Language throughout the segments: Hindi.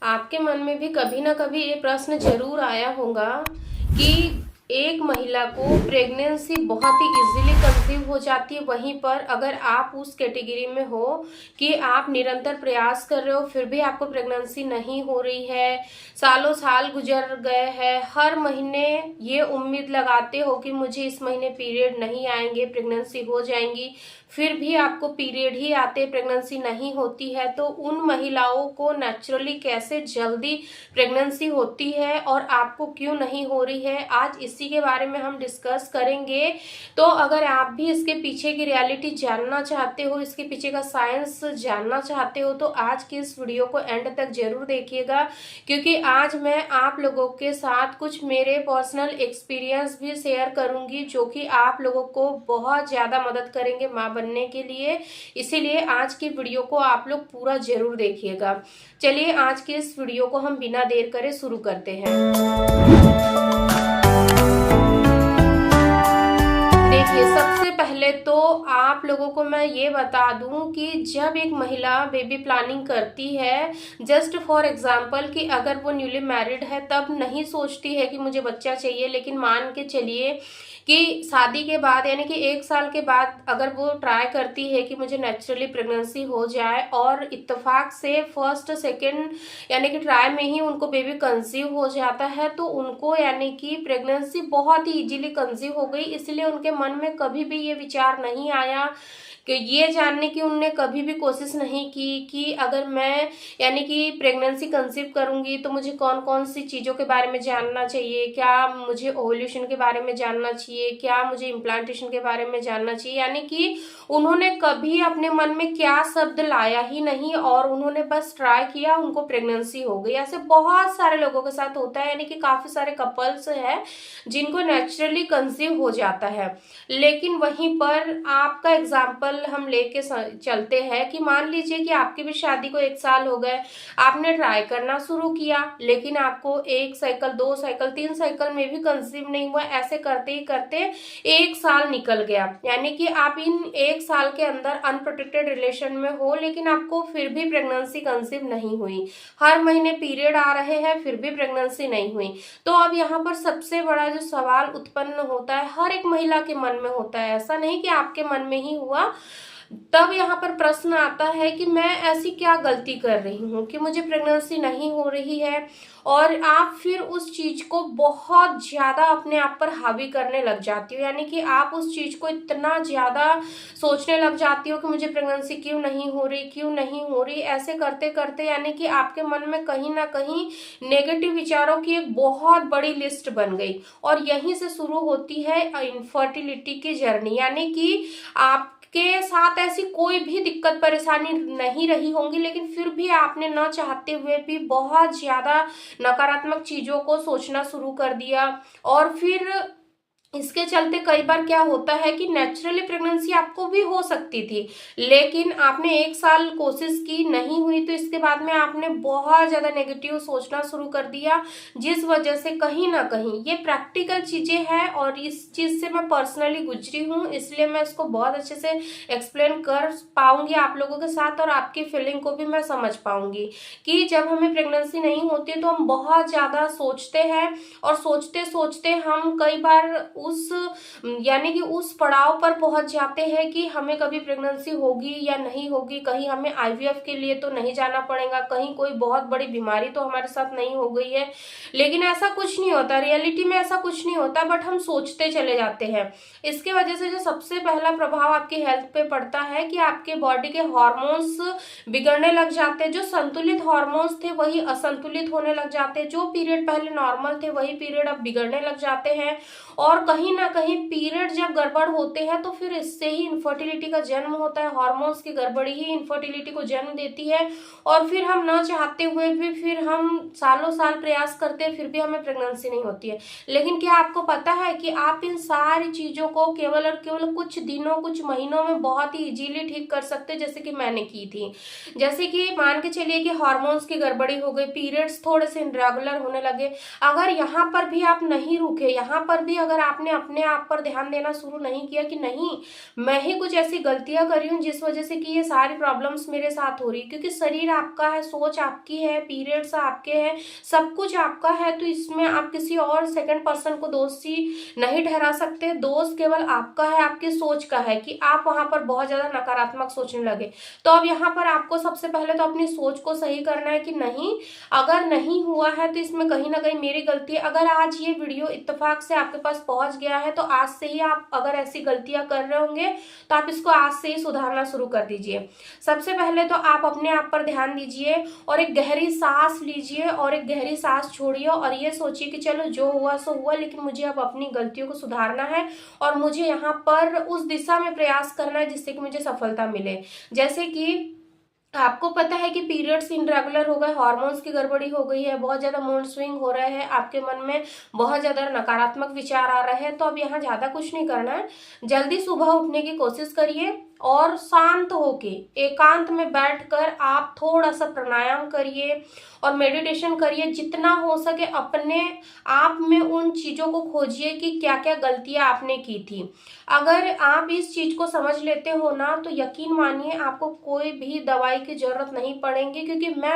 आपके मन में भी कभी ना कभी ये प्रश्न जरूर आया होगा कि एक महिला को प्रेगनेंसी बहुत ही इजीली कंसीव हो जाती है। वहीं पर अगर आप उस कैटेगरी में हो कि आप निरंतर प्रयास कर रहे हो फिर भी आपको प्रेगनेंसी नहीं हो रही है, सालों साल गुजर गए हैं, हर महीने ये उम्मीद लगाते हो कि मुझे इस महीने पीरियड नहीं आएंगे, प्रेगनेंसी हो जाएंगी, फिर भी आपको पीरियड ही आते, प्रेगनेंसी नहीं होती है, तो उन महिलाओं को नेचुरली कैसे जल्दी प्रेगनेंसी होती है और आपको क्यों नहीं हो रही है, आज इसी के बारे में हम डिस्कस करेंगे। तो अगर आप भी इसके पीछे की रियलिटी जानना चाहते हो, इसके पीछे का साइंस जानना चाहते हो, तो आज की इस वीडियो को एंड तक जरूर देखिएगा, क्योंकि आज मैं आप लोगों के साथ कुछ मेरे पर्सनल एक्सपीरियंस भी शेयर करूंगी जो कि आप लोगों को बहुत ज्यादा मदद करेंगे माँ बनने के लिए। इसीलिए आज की वीडियो को आप लोग पूरा जरूर देखिएगा। चलिए आज की इस वीडियो को हम बिना देर करे शुरू करते हैं। देखिए, सबसे पहले तो आप लोगों को मैं ये बता दूं कि जब एक महिला बेबी प्लानिंग करती है, जस्ट फॉर एग्जांपल कि अगर वो न्यूली मैरिड है तब नहीं सोचती है कि मुझे बच्चा चाहिए, लेकिन मान के चलिए कि शादी के बाद यानी कि 1 साल के बाद अगर वो ट्राई करती है कि मुझे नेचुरली प्रेगनेंसी हो जाए और इत्तेफाक से फर्स्ट सेकंड यानी कि ट्राई में ही उनको बेबी कंसीव हो जाता है, तो उनको यानी कि प्रेगनेंसी बहुत ही इजीली कंसीव हो गई। इसलिए उनके मन में कभी भी ये विचार नहीं आया कि ये जानने की उनने कभी भी कोशिश नहीं की कि अगर मैं यानी कि प्रेगनेंसी कंसीव करूंगी तो मुझे कौन कौन सी चीज़ों के बारे में जानना चाहिए, क्या मुझे ओव्यूलेशन के बारे में जानना चाहिए, क्या मुझे इम्प्लांटेशन के बारे में जानना चाहिए, यानी कि उन्होंने कभी अपने मन में क्या शब्द लाया ही नहीं और उन्होंने बस ट्राई किया, उनको प्रेगनेंसी हो गई। ऐसे बहुत सारे लोगों के साथ होता है, यानी कि काफ़ी सारे कपल्स हैं जिनको नेचुरली कंसीव हो जाता है। लेकिन वहीं पर आपका एग्जाम्पल हम लेके चलते हैं कि मान लीजिए कि आपकी भी शादी को 1 साल हो गए, आपने ट्राई करना शुरू किया, लेकिन आपको 1 साइकिल 2 साइकिल 3 साइकिल में भी कंसीव नहीं हुआ। ऐसे करते ही करते 1 साल निकल गया, यानी कि आप इन 1 साल के अंदर अनप्रोटेक्टेड रिलेशन में हो, लेकिन आपको फिर भी प्रेगनेंसी कंसीव नहीं हुई, हर महीने पीरियड आ रहे हैं फिर भी प्रेगनेंसी नहीं हुई। तो अब यहाँ पर सबसे बड़ा जो सवाल उत्पन्न होता है, हर एक महिला के मन में होता है, ऐसा नहीं कि आपके मन में ही हुआ, तब यहाँ पर प्रश्न आता है कि मैं ऐसी क्या गलती कर रही हूँ कि मुझे प्रेगनेंसी नहीं हो रही है, और आप फिर उस चीज को बहुत ज्यादा अपने आप पर हावी करने लग जाती हो, यानी कि आप उस चीज को इतना ज्यादा सोचने लग जाती हो कि मुझे प्रेगनेंसी क्यों नहीं हो रही, क्यों नहीं हो रही। ऐसे करते करते यानी कि आपके मन में कहीं ना कहीं नेगेटिव विचारों की एक बहुत बड़ी लिस्ट बन गई, और यहीं से शुरू होती है इनफर्टिलिटी की जर्नी। यानी कि आप के साथ ऐसी कोई भी दिक्कत परेशानी नहीं रही होंगी, लेकिन फिर भी आपने न चाहते हुए भी बहुत ज्यादा नकारात्मक चीजों को सोचना शुरू कर दिया, और फिर इसके चलते कई बार क्या होता है कि नेचुरली प्रेगनेंसी आपको भी हो सकती थी, लेकिन आपने 1 साल कोशिश की, नहीं हुई, तो इसके बाद में आपने बहुत ज्यादा नेगेटिव सोचना शुरू कर दिया, जिस वजह से कहीं ना कहीं ये प्रैक्टिकल चीजें हैं और इस चीज से मैं पर्सनली गुजरी हूँ, इसलिए मैं इसको बहुत अच्छे से एक्सप्लेन कर पाऊंगी आप लोगों के साथ, और आपकी फीलिंग को भी मैं समझ पाऊंगी कि जब हमें प्रेगनेंसी नहीं होती तो हम बहुत ज्यादा सोचते हैं, और सोचते सोचते हम कई बार उस यानी कि उस पड़ाव पर पहुंच जाते हैं कि हमें कभी प्रेगनेंसी होगी या नहीं होगी, कहीं हमें आईवीएफ के लिए तो नहीं जाना पड़ेगा, कहीं कोई बहुत बड़ी बीमारी तो हमारे साथ नहीं हो गई है। लेकिन ऐसा कुछ नहीं होता, रियलिटी में ऐसा कुछ नहीं होता, बट हम सोचते चले जाते हैं। इसके वजह से जो सबसे पहला प्रभाव आपकी हेल्थ पे पड़ता है कि आपके बॉडी के हार्मोन्स बिगड़ने लग जाते हैं, जो संतुलित हार्मोन्स थे वही असंतुलित होने लग जाते हैं, जो पीरियड पहले नॉर्मल थे वही पीरियड अब बिगड़ने लग जाते हैं, और कहीं ना कहीं पीरियड जब गड़बड़ होते हैं तो फिर इससे ही इनफर्टिलिटी का जन्म होता है। हार्मोन्स की गड़बड़ी ही इनफर्टिलिटी को जन्म देती है, और फिर हम न चाहते हुए भी फिर हम सालों साल प्रयास करते हैं फिर भी हमें प्रेगनेंसी नहीं होती है। लेकिन क्या आपको पता है कि आप इन सारी चीजों को केवल और केवल कुछ दिनों कुछ महीनों में बहुत ही इजीली ठीक कर सकते हैं, जैसे कि मैंने की थी। जैसे कि मान के चलिए कि हार्मोन्स की गड़बड़ी हो गई, पीरियड्स थोड़े से इरेगुलर होने लगे, अगर यहाँ पर भी आप नहीं रुके, यहाँ पर भी अगर आपने आपने अपने आप पर ध्यान देना शुरू नहीं किया कि नहीं, मैं ही कुछ ऐसी गलतियां कर रही हूँ जिस वजह से कि ये सारी प्रॉब्लम्स मेरे साथ हो रही है। क्योंकि शरीर आपका है, सोच आपकी है, पीरियड्स आपके हैं, सब कुछ आपका है, तो इसमें आप किसी और सेकंड पर्सन को दोषी नहीं ठहरा सकते। दोष केवल आपका है, आपकी सोच का है कि आप वहां पर बहुत ज्यादा नकारात्मक सोचने लगे। तो अब यहाँ पर आपको सबसे पहले तो अपनी सोच को सही करना है कि नहीं, अगर नहीं हुआ है तो इसमें कहीं ना कहीं मेरी गलती है। अगर आज ये वीडियो इत्तेफाक से आपके पास पहुंच गया है तो आज से ही आप अगर ऐसी गलतियां कर रहे होंगे तो आप इसको आज से ही सुधारना शुरू कर दीजिए। सबसे पहले तो आप अपने आप पर ध्यान दीजिए और एक गहरी सांस लीजिए और एक गहरी सांस छोड़िए और ये सोचिए कि चलो जो हुआ सो हुआ, लेकिन मुझे अब अपनी गलतियों को सुधारना है और मुझे यहाँ पर उस दिशा में प्रयास करना है जिससे कि मुझे सफलता मिले। जैसे कि आपको पता है कि पीरियड्स इनरेगुलर हो गए, हार्मोन्स की गड़बड़ी हो गई है, बहुत ज्यादा मूड स्विंग हो रहे हैं, आपके मन में बहुत ज्यादा नकारात्मक विचार आ रहे हैं। तो अब यहाँ ज्यादा कुछ नहीं करना है, जल्दी सुबह उठने की कोशिश करिए और शांत होके एकांत में बैठकर आप थोड़ा सा प्राणायाम करिए और मेडिटेशन करिए। जितना हो सके अपने आप में उन चीजों को खोजिए कि क्या क्या गलतियां आपने की थी। अगर आप इस चीज को समझ लेते हो ना तो यकीन मानिए आपको कोई भी दवाई की जरूरत नहीं पड़ेगी। क्योंकि मैं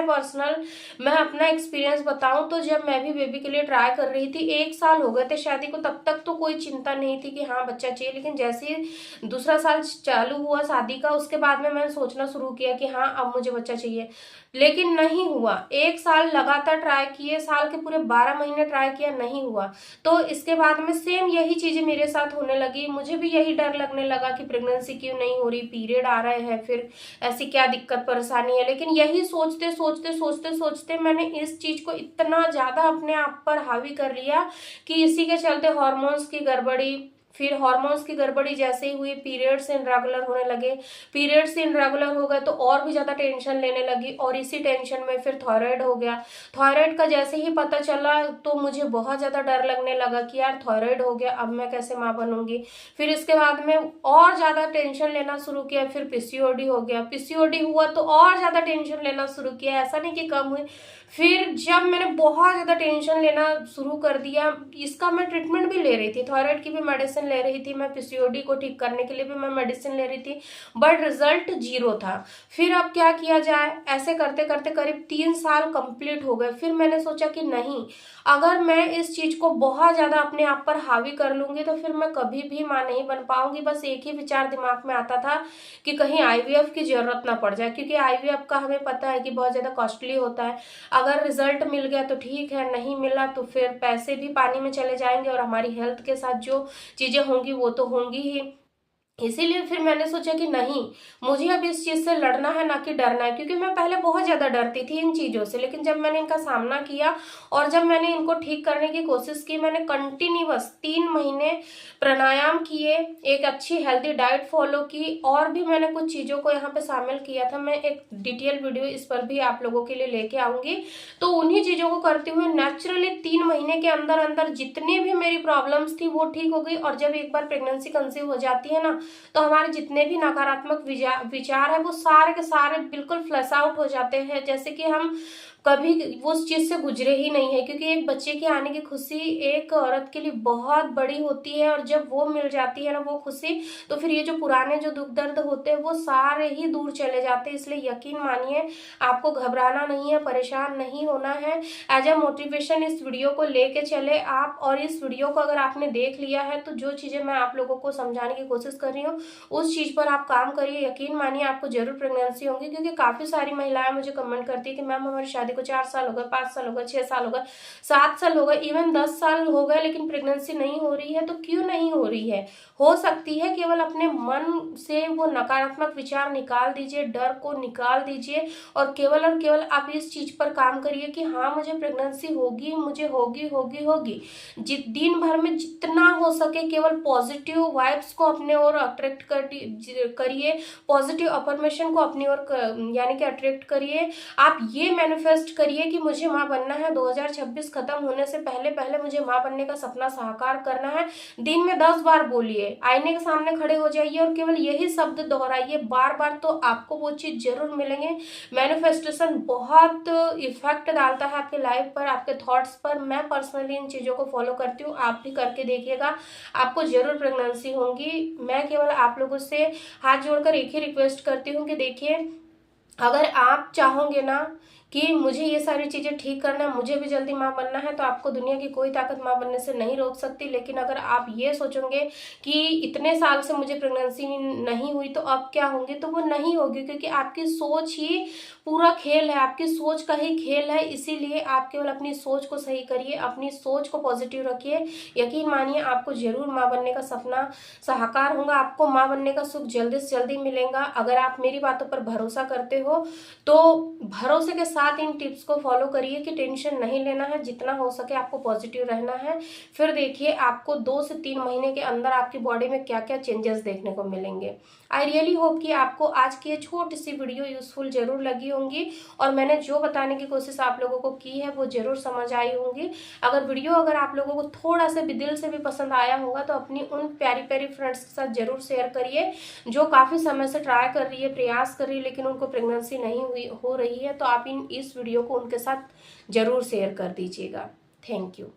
अपना एक्सपीरियंस बताऊं तो जब मैं भी बेबी के लिए ट्राई कर रही थी, 1 साल हो गए थे शादी को, तब तक तो कोई चिंता नहीं थी कि हाँ बच्चा चाहिए। लेकिन जैसे ही दूसरा साल चालू हुआ शादी का, उसके बाद में मैंने सोचना शुरू किया कि हाँ अब मुझे बच्चा चाहिए, लेकिन नहीं हुआ। 1 साल लगातार ट्राई किए, साल के पूरे 12 महीने ट्राई किया, नहीं हुआ। तो इसके बाद में सेम यही चीजें मेरे साथ होने लगी। मुझे भी यही डर लगने लगा कि प्रेगनेंसी क्यों नहीं हो रही, पीरियड आ रहे हैं, फिर ऐसी क्या दिक्कत परेशानी है। लेकिन यही सोचते सोचते सोचते सोचते मैंने इस चीज को इतना ज्यादा अपने आप पर हावी कर लिया कि इसी के चलते हार्मोन्स की गड़बड़ी, फिर हार्मोन्स की गड़बड़ी जैसे ही हुई, पीरियड्स इनरेगुलर होने लगे। पीरियड्स इनरेगुलर हो गए तो और भी ज्यादा टेंशन लेने लगी और इसी टेंशन में फिर थायराइड हो गया। थायराइड का जैसे ही पता चला तो मुझे बहुत ज्यादा डर लगने लगा कि यार थायराइड हो गया, अब मैं कैसे माँ बनूंगी। फिर इसके बाद में और ज्यादा टेंशन लेना शुरू किया, फिर पीसीओडी हो गया। पीसीओडी हुआ तो और ज्यादा टेंशन लेना शुरू किया, ऐसा नहीं कि कम हुई। फिर जब मैंने बहुत ज्यादा टेंशन लेना शुरू कर दिया, इसका मैं ट्रीटमेंट भी ले रही थी, थायराइड की भी मेडिसिन ले रही थी, मैं पीसीओडी को ठीक करने के लिए भी मैं मेडिसिन ले रही थी, बट रिजल्ट 0 था। फिर अब क्या किया जाए, ऐसे करते करते करीब 3 साल कंप्लीट हो गए। फिर मैंने सोचा कि नहीं, अगर मैं इस चीज को बहुत ज्यादा अपने आप पर हावी कर लूंगी तो फिर मैं कभी भी माँ नहीं बन पाऊंगी। बस एक ही विचार दिमाग में आता था कि कहीं आईवीएफ की जरूरत ना पड़ जाए, क्योंकि आईवीएफ का हमें पता है कि बहुत ज्यादा कॉस्टली होता है। अगर रिजल्ट मिल गया तो ठीक है, नहीं मिला तो फिर पैसे भी पानी में चले जाएंगे और हमारी हेल्थ के साथ जो चीजें होंगी वो तो होंगी ही। इसीलिए फिर मैंने सोचा कि नहीं, मुझे अब इस चीज से लड़ना है ना कि डरना है। क्योंकि मैं पहले बहुत ज्यादा डरती थी इन चीजों से, लेकिन जब मैंने इनका सामना किया और जब मैंने इनको ठीक करने की कोशिश की, मैंने कंटिन्यूअस 3 महीने प्राणायाम किए, एक अच्छी हेल्दी डाइट फॉलो की और भी मैंने कुछ चीजों को यहाँ पे शामिल किया था। मैं एक डिटेल वीडियो इस पर भी आप लोगों के लिए लेके आऊंगी। तो उन्हीं चीजों को करते हुए नेचुरली 3 महीने के अंदर अंदर जितनी भी मेरी प्रॉब्लम्स थी वो ठीक हो गई। और जब एक बार प्रेगनेंसी कंसीव हो जाती है ना, तो हमारे जितने भी नकारात्मक विचार है वो सारे के सारे बिल्कुल फ्लश आउट हो जाते हैं, जैसे कि हम कभी उस चीज से गुजरे ही नहीं है। क्योंकि एक बच्चे के आने की खुशी एक औरत के लिए बहुत बड़ी होती है और जब वो मिल जाती है ना वो खुशी, तो फिर ये जो पुराने जो दुख दर्द होते हैं वो सारे ही दूर चले जाते हैं। इसलिए यकीन मानिए आपको घबराना नहीं है, परेशान नहीं होना है। एज ए मोटिवेशन इस वीडियो को लेके चले आप, और इस वीडियो को अगर आपने देख लिया है तो जो चीजें मैं आप लोगों को समझाने की कोशिश कर रही हूँ उस चीज पर आप काम करिए। यकीन मानिए आपको जरूर प्रेगनेंसी होगी। क्योंकि काफी सारी महिलाएं मुझे कमेंट करती है कि मैम हमारी शादी को 4 साल हो गए, 5 साल हो गए, 6 साल हो गए, 7 साल हो गए, इवन 10 साल हो गए, लेकिन प्रेगनेंसी नहीं हो रही है। तो क्यों नहीं हो रही है? हो सकती है केवल अपने मन से वो नकारात्मक विचार निकाल दीजिए, डर को निकाल दीजिए और केवल आप इस चीज पर काम करिए कि हाँ मुझे प्रेगनेंसी होगी, मुझे होगी होगी होगी। दिन भर में जितना हो सके केवल पॉजिटिव वाइब्स को अपने ओर अट्रैक्ट करिए, पॉजिटिव अफर्मेशन को अपनी ओर यानी कि अट्रैक्ट करिए। आप ये मैनिफेस्ट करिए कि मुझे माँ बनना है, 2026 खत्म होने से पहले पहले मुझे माँ बनने का सपना साकार करना है। दिन में 10 बार बोलिए, आईने के सामने खड़े हो जाइए और केवल यही शब्द दोहराइए बार बार, तो आपको वो चीज जरूर मिलेंगे। मैनिफेस्टेशन बहुत इफेक्ट डालता है आपके लाइफ पर, आपके थॉट्स पर। मैं पर्सनली इन चीजों को फॉलो करती हूँ, आप भी करके देखिएगा, आपको जरूर प्रेगनेंसी होगी। मैं केवल आप लोगों से हाथ जोड़कर एक ही रिक्वेस्ट करती हूँ कि देखिए, अगर आप चाहोगे ना कि मुझे ये सारी चीजें ठीक करना है, मुझे भी जल्दी माँ बनना है, तो आपको दुनिया की कोई ताकत माँ बनने से नहीं रोक सकती। लेकिन अगर आप ये सोचोगे कि इतने साल से मुझे प्रेगनेंसी नहीं हुई तो अब क्या होंगी, तो वो नहीं होगी, क्योंकि आपकी सोच ही पूरा खेल है, आपकी सोच का ही खेल है। इसीलिए आप केवल अपनी सोच को सही करिए, अपनी सोच को पॉजिटिव रखिए। यकीन मानिए, आपको जरूर माँ बनने का सपना साकार होगा, आपको माँ बनने का सुख जल्दी से जल्दी मिलेगा। अगर आप मेरी बातों पर भरोसा करते हो तो भरोसे के साथ इन टिप्स को फॉलो करिए कि टेंशन नहीं लेना है, जितना हो सके आपको पॉजिटिव रहना है। फिर देखिए, आपको 2 से 3 महीने के अंदर आपकी बॉडी में क्या क्या चेंजेस देखने को मिलेंगे। आई रियली होप कि आपको आज की ये छोटी सी वीडियो यूजफुल जरूर लगी होंगी, और मैंने जो बताने की कोशिश आप लोगों को की है वो जरूर समझ आई होंगी। अगर आप लोगों को थोड़ा सा भी दिल से भी पसंद आया होगा तो अपनी उन प्यारी प्यारी फ्रेंड्स के साथ जरूर शेयर करिए, जो काफी समय से ट्राई कर रही है, प्रयास कर रही है, लेकिन उनको प्रेगनेंसी नहीं हो रही है। तो आप इस वीडियो को उनके साथ जरूर शेयर कर दीजिएगा। Thank you.